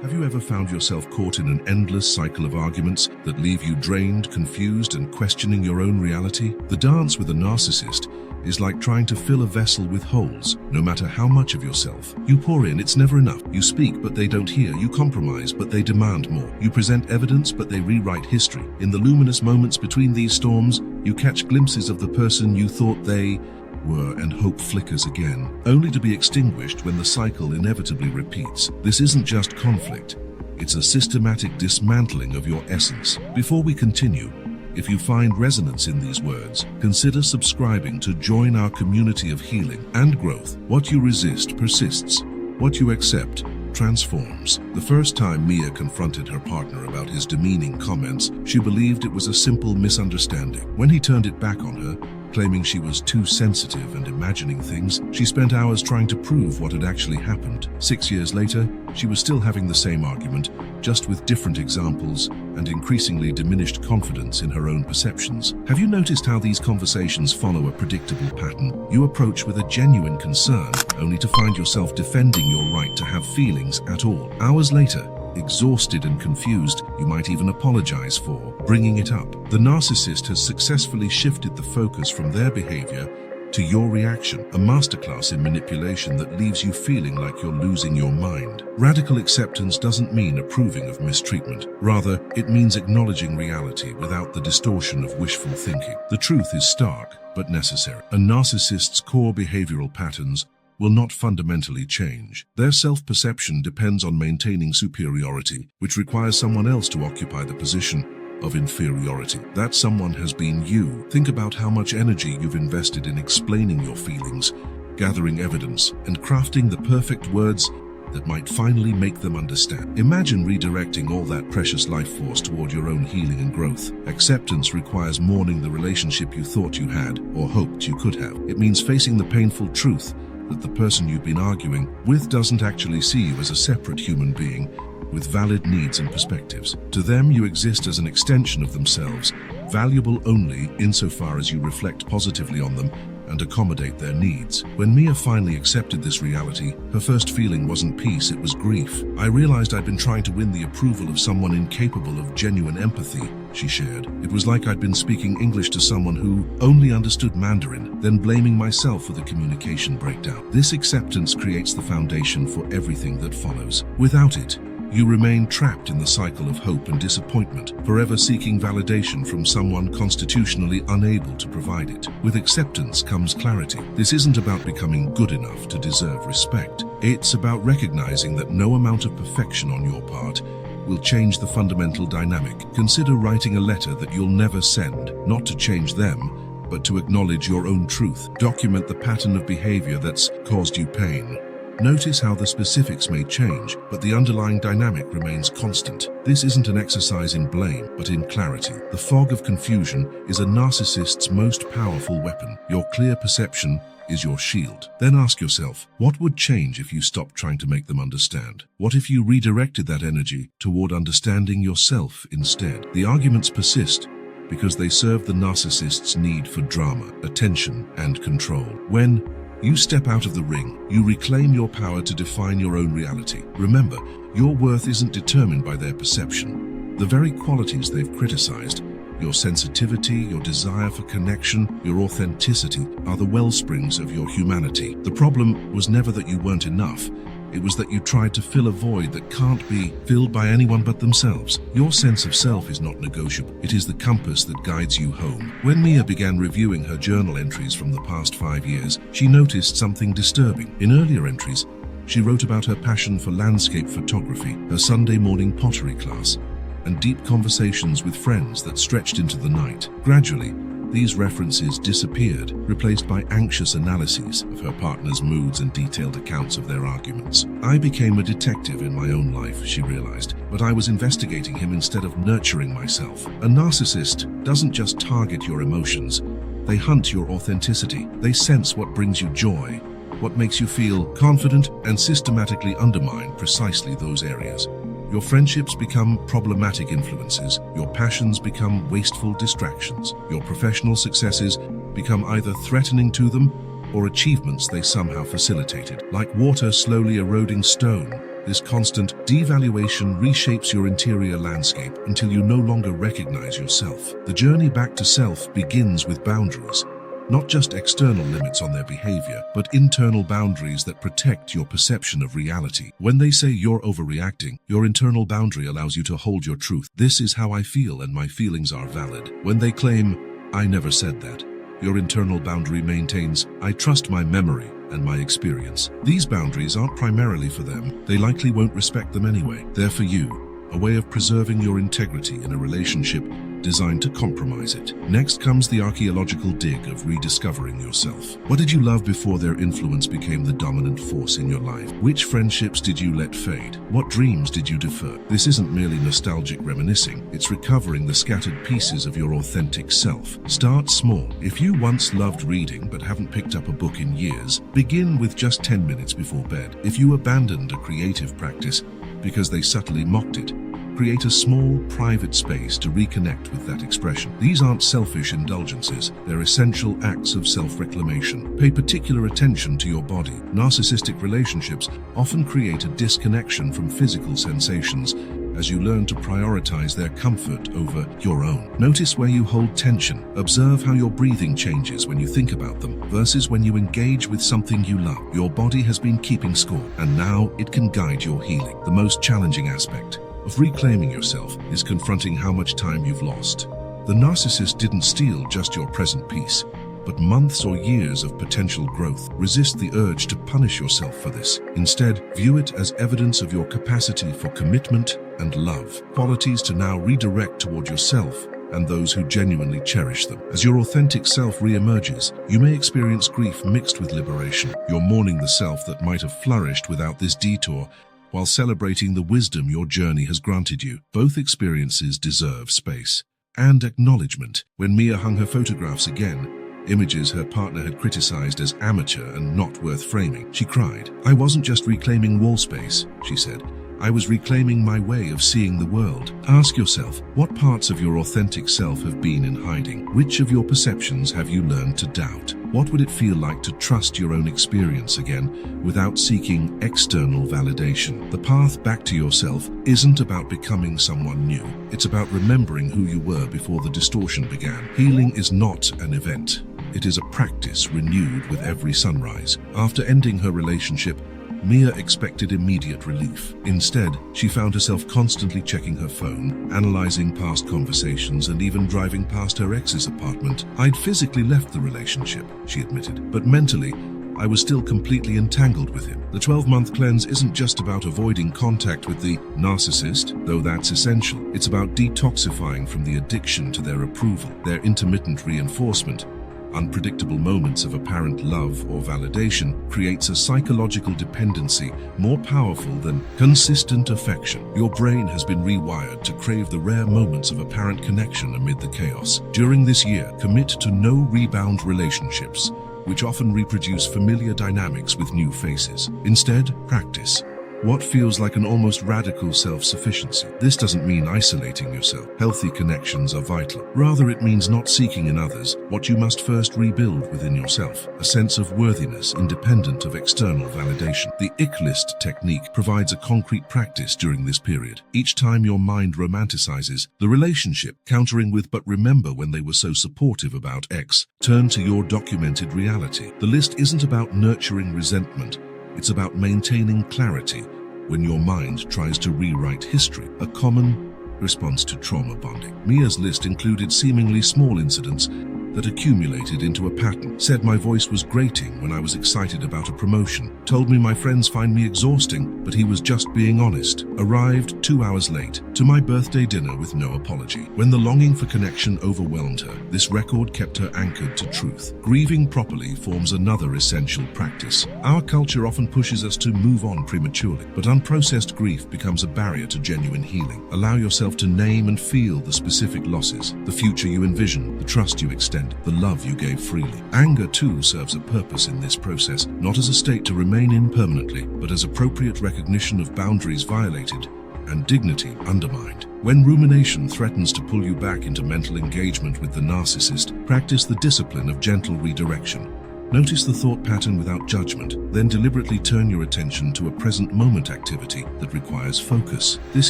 Have you ever found yourself caught in an endless cycle of arguments that leave you drained, confused, and questioning your own reality? The dance with a narcissist is like trying to fill a vessel with holes. No matter how much of yourself you pour in, it's never enough. You speak, but they don't hear. You compromise, but they demand more. You present evidence, but they rewrite history. In the luminous moments between these storms, you catch glimpses of the person you thought they were, and hope flickers again, only to be extinguished when the cycle inevitably repeats. This isn't just conflict. It's a systematic dismantling of your essence. Before we continue, if you find resonance in these words, consider subscribing to join our community of healing and growth. What you resist persists. What you accept transforms. The first time Mia confronted her partner about his demeaning comments, she believed it was a simple misunderstanding. When he turned it back on her, claiming she was too sensitive and imagining things, she spent hours trying to prove what had actually happened. 6 years later, she was still having the same argument, just with different examples and increasingly diminished confidence in her own perceptions. Have you noticed how these conversations follow a predictable pattern? You approach with a genuine concern, only to find yourself defending your right to have feelings at all. Hours later, exhausted and confused, you might even apologize for bringing it up. The narcissist has successfully shifted the focus from their behavior to your reaction, a masterclass in manipulation that leaves you feeling like you're losing your mind. Radical acceptance doesn't mean approving of mistreatment. Rather, it means acknowledging reality without the distortion of wishful thinking. The truth is stark, but necessary. A narcissist's core behavioral patterns will not fundamentally change. Their self-perception depends on maintaining superiority, which requires someone else to occupy the position of inferiority. That someone has been you. Think about how much energy you've invested in explaining your feelings, gathering evidence, and crafting the perfect words that might finally make them understand. Imagine redirecting all that precious life force toward your own healing and growth. Acceptance requires mourning the relationship you thought you had or hoped you could have. It means facing the painful truth that the person you've been arguing with doesn't actually see you as a separate human being with valid needs and perspectives. To them, you exist as an extension of themselves, valuable only insofar as you reflect positively on them and accommodate their needs. When Mia finally accepted this reality, her first feeling wasn't peace, it was grief. I realized I'd been trying to win the approval of someone incapable of genuine empathy, she shared. It was like I'd been speaking English to someone who only understood Mandarin, then blaming myself for the communication breakdown. This acceptance creates the foundation for everything that follows. Without it, you remain trapped in the cycle of hope and disappointment, forever seeking validation from someone constitutionally unable to provide it. With acceptance comes clarity. This isn't about becoming good enough to deserve respect. It's about recognizing that no amount of perfection on your part will change the fundamental dynamic. Consider writing a letter that you'll never send, not to change them, but to acknowledge your own truth. Document the pattern of behavior that's caused you pain. Notice how the specifics may change, but the underlying dynamic remains constant. This isn't an exercise in blame, but in clarity. The fog of confusion is a narcissist's most powerful weapon. Your clear perception is your shield. Then ask yourself, what would change if you stopped trying to make them understand? What if you redirected that energy toward understanding yourself instead? The arguments persist because they serve the narcissist's need for drama, attention, and control. When you step out of the ring, you reclaim your power to define your own reality. Remember, your worth isn't determined by their perception. The very qualities they've criticized, your sensitivity, your desire for connection, your authenticity, are the wellsprings of your humanity. The problem was never that you weren't enough. It was that you tried to fill a void that can't be filled by anyone but themselves. Your sense of self is not negotiable. It is the compass that guides you home. When Mia began reviewing her journal entries from the past 5 years, she noticed something disturbing. In earlier entries, she wrote about her passion for landscape photography, her Sunday morning pottery class, and deep conversations with friends that stretched into the night. Gradually, these references disappeared, replaced by anxious analyses of her partner's moods and detailed accounts of their arguments. I became a detective in my own life, she realized, but I was investigating him instead of nurturing myself. A narcissist doesn't just target your emotions, they hunt your authenticity. They sense what brings you joy, what makes you feel confident, and systematically undermine precisely those areas. Your friendships become problematic influences, your passions become wasteful distractions, your professional successes become either threatening to them or achievements they somehow facilitated. Like water slowly eroding stone, This constant devaluation reshapes your interior landscape until you no longer recognize yourself. The journey back to self begins with boundaries. Not just external limits on their behavior, but internal boundaries that protect your perception of reality. When they say you're overreacting, your internal boundary allows you to hold your truth. This is how I feel and my feelings are valid. When they claim, I never said that, your internal boundary maintains, I trust my memory and my experience. These boundaries aren't primarily for them. They likely won't respect them anyway. They're for you, a way of preserving your integrity in a relationship designed to compromise it. Next comes the archaeological dig of rediscovering yourself. What did you love before their influence became the dominant force in your life? Which friendships did you let fade? What dreams did you defer? This isn't merely nostalgic reminiscing, it's recovering the scattered pieces of your authentic self. Start small. If you once loved reading but haven't picked up a book in years, begin with just 10 minutes before bed. If you abandoned a creative practice because they subtly mocked it, create a small, private space to reconnect with that expression. These aren't selfish indulgences, they're essential acts of self-reclamation. Pay particular attention to your body. Narcissistic relationships often create a disconnection from physical sensations as you learn to prioritize their comfort over your own. Notice where you hold tension. Observe how your breathing changes when you think about them versus when you engage with something you love. Your body has been keeping score, and now it can guide your healing. The most challenging aspect of reclaiming yourself is confronting how much time you've lost. The narcissist didn't steal just your present peace, but months or years of potential growth. Resist the urge to punish yourself for this. Instead, view it as evidence of your capacity for commitment and love, qualities to now redirect toward yourself and those who genuinely cherish them. As your authentic self re-emerges, you may experience grief mixed with liberation. You're mourning the self that might have flourished without this detour, while celebrating the wisdom your journey has granted you. Both experiences deserve space and acknowledgement. When Mia hung her photographs again, images her partner had criticized as amateur and not worth framing, she cried. I wasn't just reclaiming wall space, she said. I was reclaiming my way of seeing the world. Ask yourself, what parts of your authentic self have been in hiding? Which of your perceptions have you learned to doubt? What would it feel like to trust your own experience again without seeking external validation? The path back to yourself isn't about becoming someone new. It's about remembering who you were before the distortion began. Healing is not an event. It is a practice renewed with every sunrise. After ending her relationship, Mia expected immediate relief. Instead, she found herself constantly checking her phone, analyzing past conversations, and even driving past her ex's apartment. I'd physically left the relationship, she admitted, but mentally, I was still completely entangled with him. The 12-month cleanse isn't just about avoiding contact with the narcissist, though that's essential. It's about detoxifying from the addiction to their approval, their intermittent reinforcement. Unpredictable moments of apparent love or validation creates a psychological dependency more powerful than consistent affection. Your brain has been rewired to crave the rare moments of apparent connection amid the chaos. During this year, commit to no rebound relationships, which often reproduce familiar dynamics with new faces. Instead, practice what feels like an almost radical self-sufficiency. This doesn't mean isolating yourself. Healthy connections are vital. Rather, it means not seeking in others what you must first rebuild within yourself, a sense of worthiness independent of external validation. The ick list technique provides a concrete practice during this period. Each time your mind romanticizes the relationship, countering with "but remember when they were so supportive about X," turn to your documented reality. The list isn't about nurturing resentment. It's about maintaining clarity when your mind tries to rewrite history, a common response to trauma bonding. Mia's list included seemingly small incidents that accumulated into a pattern. Said my voice was grating when I was excited about a promotion. Told me my friends find me exhausting, but he was just being honest. Arrived 2 hours late to my birthday dinner with no apology. When the longing for connection overwhelmed her, this record kept her anchored to truth. Grieving properly forms another essential practice. Our culture often pushes us to move on prematurely, but unprocessed grief becomes a barrier to genuine healing. Allow yourself to name and feel the specific losses, the future you envision, the trust you extend, the love you gave freely. Anger too serves a purpose in this process, not as a state to remain in permanently, but as appropriate recognition of boundaries violated and dignity undermined. When rumination threatens to pull you back into mental engagement with the narcissist, practice the discipline of gentle redirection. Notice the thought pattern without judgment, then deliberately turn your attention to a present moment activity that requires focus. This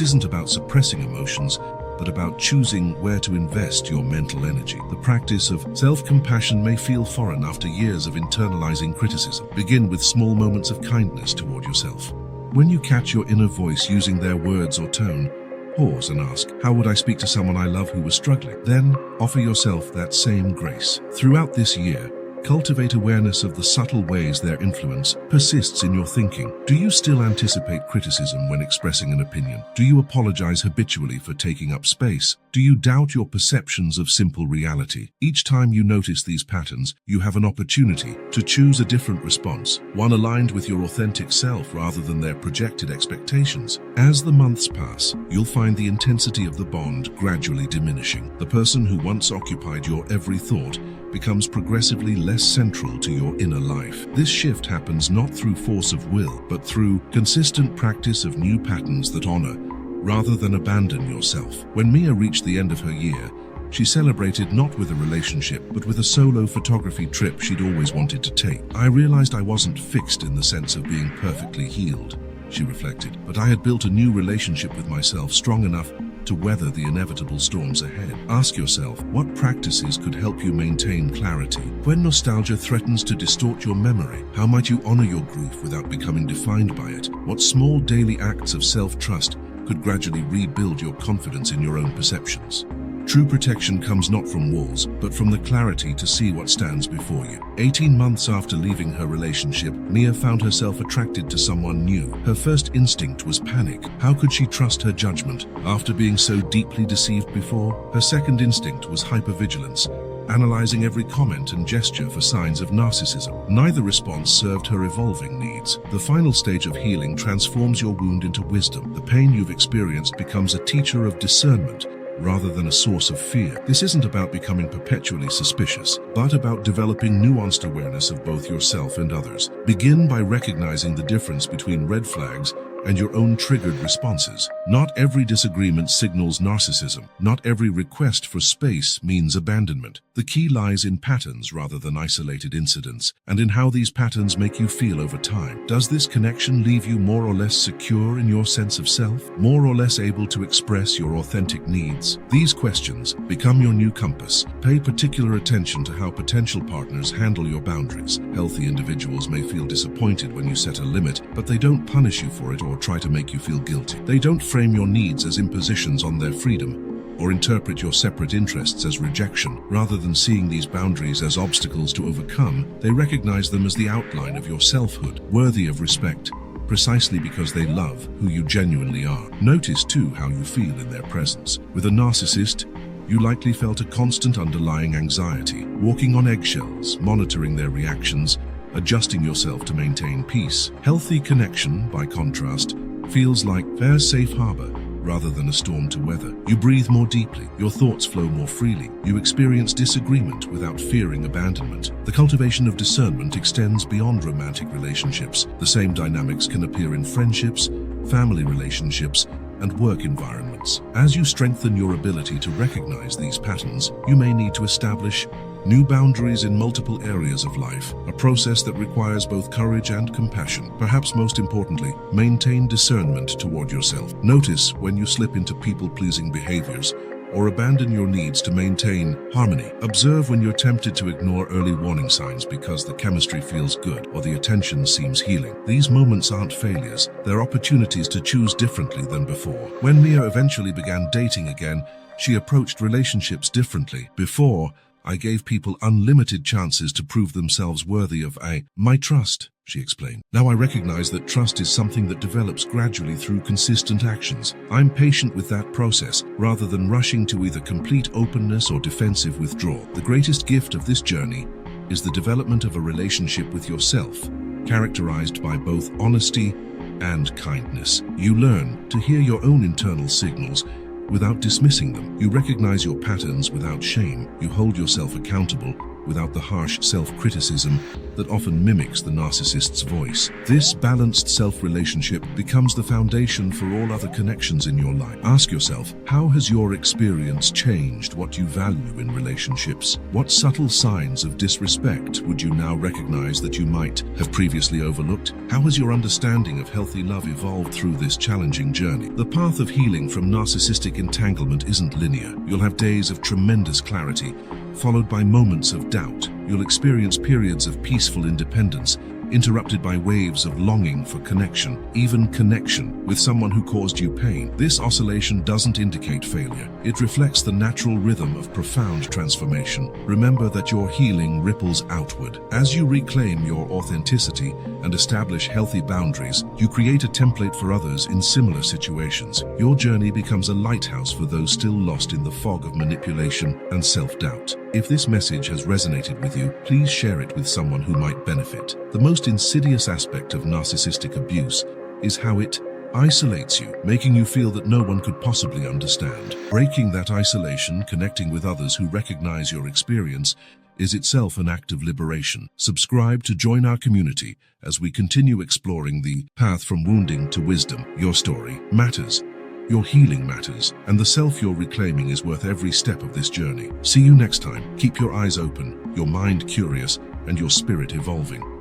isn't about suppressing emotions, but about choosing where to invest your mental energy. The practice of self-compassion may feel foreign after years of internalizing criticism. Begin with small moments of kindness toward yourself. When you catch your inner voice using their words or tone, pause and ask, how would I speak to someone I love who was struggling? Then offer yourself that same grace. Throughout this year, cultivate awareness of the subtle ways their influence persists in your thinking. Do you still anticipate criticism when expressing an opinion? Do you apologize habitually for taking up space? Do you doubt your perceptions of simple reality? Each time you notice these patterns, you have an opportunity to choose a different response, one aligned with your authentic self rather than their projected expectations. As the months pass, you'll find the intensity of the bond gradually diminishing. The person who once occupied your every thought becomes progressively less central to your inner life. This shift happens not through force of will, but through consistent practice of new patterns that honor, rather than abandon yourself. When Mia reached the end of her year, she celebrated not with a relationship, but with a solo photography trip she'd always wanted to take. I realized I wasn't fixed in the sense of being perfectly healed, she reflected, but I had built a new relationship with myself strong enough to weather the inevitable storms ahead. Ask yourself, what practices could help you maintain clarity? When nostalgia threatens to distort your memory, how might you honor your grief without becoming defined by it? What small daily acts of self-trust could gradually rebuild your confidence in your own perceptions? True protection comes not from walls, but from the clarity to see what stands before you. 18 months after leaving her relationship, Mia found herself attracted to someone new. Her first instinct was panic. How could she trust her judgment after being so deeply deceived before? Her second instinct was hypervigilance, analyzing every comment and gesture for signs of narcissism. Neither response served her evolving needs. The final stage of healing transforms your wound into wisdom. The pain you've experienced becomes a teacher of discernment, rather than a source of fear. This isn't about becoming perpetually suspicious, but about developing nuanced awareness of both yourself and others. Begin by recognizing the difference between red flags and your own triggered responses. Not every disagreement signals narcissism. Not every request for space means abandonment. The key lies in patterns rather than isolated incidents, and in how these patterns make you feel over time. Does this connection leave you more or less secure in your sense of self? More or less able to express your authentic needs? These questions become your new compass. Pay particular attention to how potential partners handle your boundaries. Healthy individuals may feel disappointed when you set a limit, but they don't punish you for it or try to make you feel guilty. They don't frame your needs as impositions on their freedom, or interpret your separate interests as rejection. Rather than seeing these boundaries as obstacles to overcome, they recognize them as the outline of your selfhood, worthy of respect, precisely because they love who you genuinely are. Notice, too, how you feel in their presence. With a narcissist, you likely felt a constant underlying anxiety, walking on eggshells, monitoring their reactions, adjusting yourself to maintain peace. Healthy connection, by contrast, feels like a safe harbor rather than a storm to weather. You breathe more deeply, your thoughts flow more freely, you experience disagreement without fearing abandonment. The cultivation of discernment extends beyond romantic relationships. The same dynamics can appear in friendships, family relationships, and work environments. As you strengthen your ability to recognize these patterns, you may need to establish new boundaries in multiple areas of life, a process that requires both courage and compassion. Perhaps most importantly, maintain discernment toward yourself. Notice when you slip into people-pleasing behaviors or abandon your needs to maintain harmony. Observe when you're tempted to ignore early warning signs because the chemistry feels good or the attention seems healing. These moments aren't failures, they're opportunities to choose differently than before. When Mia eventually began dating again, she approached relationships differently. Before, I gave people unlimited chances to prove themselves worthy of my trust, she explained. Now I recognize that trust is something that develops gradually through consistent actions. I'm patient with that process, rather than rushing to either complete openness or defensive withdrawal. The greatest gift of this journey is the development of a relationship with yourself, characterized by both honesty and kindness. You learn to hear your own internal signals without dismissing them. You recognize your patterns without shame. You hold yourself accountable without the harsh self-criticism that often mimics the narcissist's voice. This balanced self-relationship becomes the foundation for all other connections in your life. Ask yourself, how has your experience changed what you value in relationships? What subtle signs of disrespect would you now recognize that you might have previously overlooked? How has your understanding of healthy love evolved through this challenging journey? The path of healing from narcissistic entanglement isn't linear. You'll have days of tremendous clarity, followed by moments of doubt. You'll experience periods of peaceful independence, interrupted by waves of longing for connection, even connection with someone who caused you pain. This oscillation doesn't indicate failure. It reflects the natural rhythm of profound transformation. Remember that your healing ripples outward. As you reclaim your authenticity and establish healthy boundaries, you create a template for others in similar situations. Your journey becomes a lighthouse for those still lost in the fog of manipulation and self-doubt. If this message has resonated with you, please share it with someone who might benefit. The most insidious aspect of narcissistic abuse is how it isolates you, making you feel that no one could possibly understand. Breaking that isolation, connecting with others who recognize your experience, is itself an act of liberation. Subscribe to join our community as we continue exploring the path from wounding to wisdom. Your story matters. Your healing matters, and the self you're reclaiming is worth every step of this journey. See you next time. Keep your eyes open, your mind curious, and your spirit evolving.